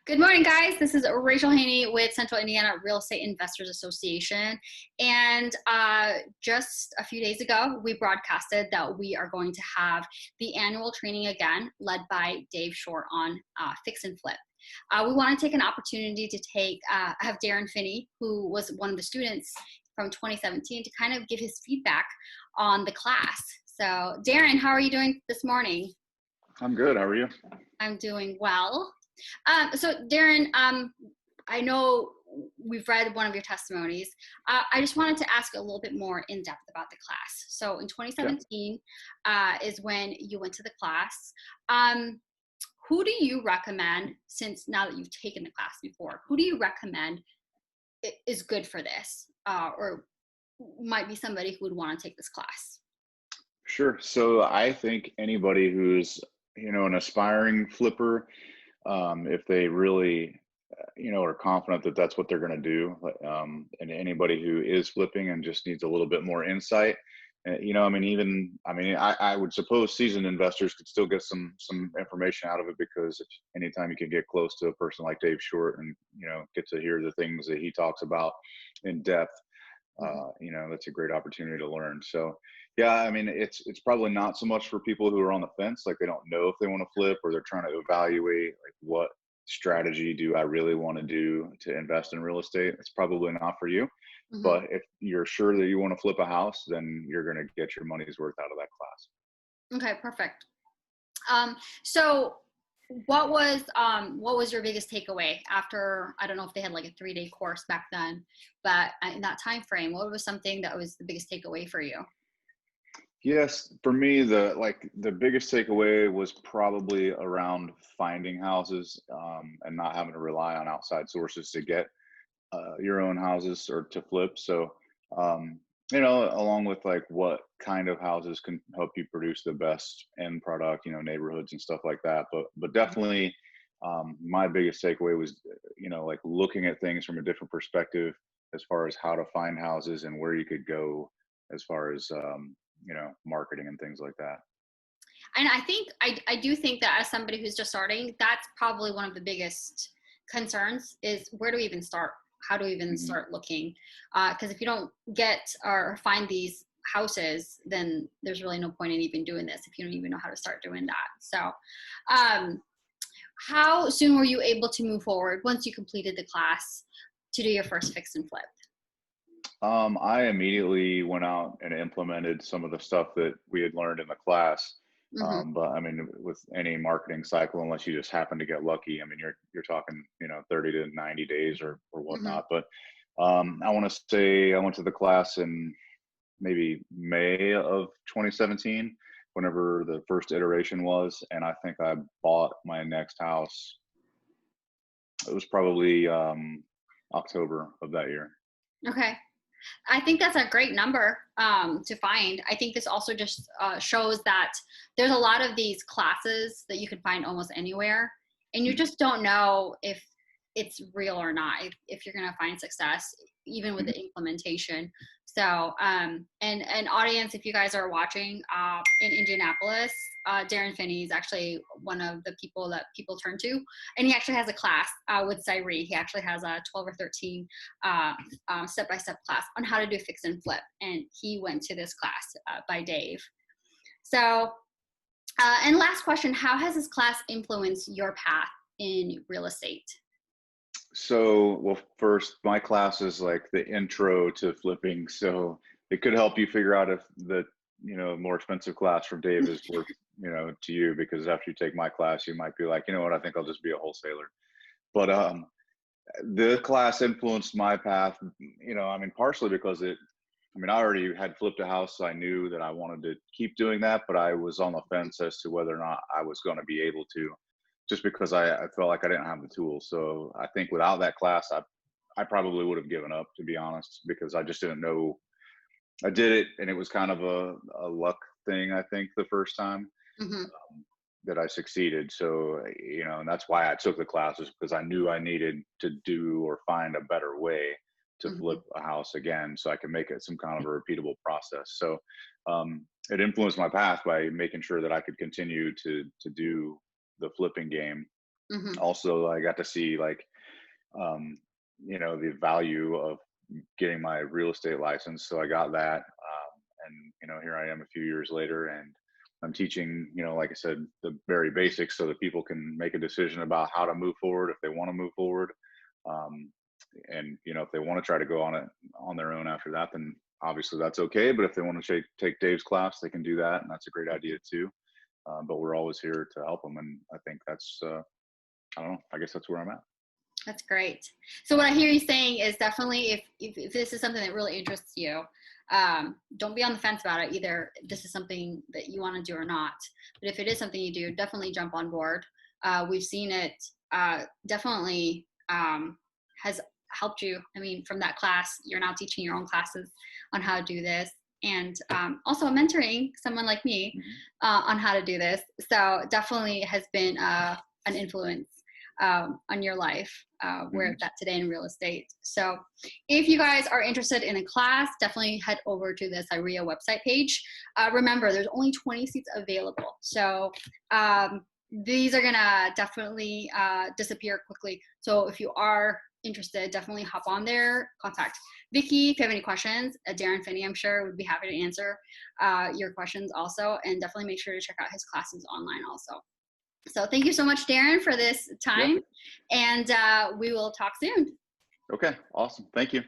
Good morning, guys. This is Rachel Haney with Central Indiana Real Estate Investors Association. And just a few days ago, we broadcasted that we are going to have the annual training again, led by Dave Short on fix and flip. We want to take an opportunity to have Darren Finney, who was one of the students from 2017, to kind of give his feedback on the class. So, Darren, how are you doing this morning? I'm good. How are you? I'm doing well. So Darren, I know we've read one of your testimonies. I just wanted to ask a little bit more in depth about the class. So in 2017 is when you went to the class. Who do you recommend, since now that you've taken the class before, who do you recommend is good for this, or might be somebody who would want to take this class? Sure. So I think anybody who's, an aspiring flipper, if they really, are confident that that's what they're going to do, and anybody who is flipping and just needs a little bit more insight, I would suppose seasoned investors could still get some information out of it, because anytime you can get close to a person like Dave Short and, get to hear the things that he talks about in depth, that's a great opportunity to learn. So, yeah, it's probably not so much for people who are on the fence, like they don't know if they want to flip, or they're trying to evaluate like what strategy do I really want to do to invest in real estate. It's probably not for you. Mm-hmm. But if you're sure that you want to flip a house, then you're going to get your money's worth out of that class. Okay, perfect. So what was your biggest takeaway after, I don't know if they had like a 3-day course back then, but in that time frame, what was something that was the biggest takeaway for you? Yes, for me, the biggest takeaway was probably around finding houses, and not having to rely on outside sources to get your own houses or to flip. So, along with like what kind of houses can help you produce the best end product, neighborhoods and stuff like that. But definitely, my biggest takeaway was, like looking at things from a different perspective as far as how to find houses and where you could go as far as, marketing and things like that. And I do think that as somebody who's just starting, that's probably one of the biggest concerns is, where do we even start? How do we even start looking? Because if you don't get or find these houses, then there's really no point in even doing this if you don't even know how to start doing that. So how soon were you able to move forward once you completed the class to do your first fix and flip? I immediately went out and implemented some of the stuff that we had learned in the class. Mm-hmm. But with any marketing cycle, unless you just happen to get lucky, you're talking, 30 to 90 days or whatnot. Mm-hmm. But I want to say I went to the class in maybe May of 2017, whenever the first iteration was, and I think I bought my next house. It was probably October of that year. Okay. I think that's a great number to find. I think this also just shows that there's a lot of these classes that you can find almost anywhere, and you just don't know if it's real or not, if you're going to find success, even with the implementation. So, and audience, if you guys are watching in Indianapolis, Darren Finney is actually one of the people that people turn to, and he actually has a class with Cyree. He actually has a 12 or 13 step-by-step class on how to do fix and flip, and he went to this class by Dave. So, and last question, how has this class influenced your path in real estate? So, well, first, my class is like the intro to flipping. So it could help you figure out if the, more expensive class from Dave is worth, to you, because after you take my class, you might be like, you know what, I think I'll just be a wholesaler. But the class influenced my path, partially because I already had flipped a house, so I knew that I wanted to keep doing that, but I was on the fence as to whether or not I was going to be able to, just because I felt like I didn't have the tools. So I think without that class, I probably would have given up, to be honest, because I just didn't know. I did it, and it was kind of a luck thing, I think, the first time that I succeeded. So, and that's why I took the classes, because I knew I needed to do or find a better way to flip a house again, so I can make it some kind of a repeatable process. So it influenced my path by making sure that I could continue to do the flipping game Hmm. Also, I got to see like, um, the value of getting my real estate license. So I got that. And, here I am a few years later, and I'm teaching, like I said, the very basics so that people can make a decision about how to move forward if they want to move forward. Um, and, if they want to try to go on it on their own after that, then obviously that's okay. But if they want to take Dave's class, they can do that. And that's a great idea too. But we're always here to help them. And I think that's, I don't know, I guess that's where I'm at. That's great. So what I hear you saying is definitely if this is something that really interests you, don't be on the fence about it. Either this is something that you want to do or not. But if it is something you do, definitely jump on board. We've seen it definitely has helped you. I mean, from that class, you're now teaching your own classes on how to do this. And also mentoring someone like me on how to do this. So definitely has been an influence on your life, where it's at today in real estate. So if you guys are interested in a class, definitely head over to the Cyrea website page. Remember, there's only 20 seats available. So these are gonna definitely disappear quickly. So if you are interested, definitely hop on there, contact Vicky if you have any questions. Darren Finney, I'm sure, would be happy to answer your questions also. And definitely make sure to check out his classes online also. So thank you so much, Darren, for this time. Yep. And we will talk soon. Okay, awesome. Thank you.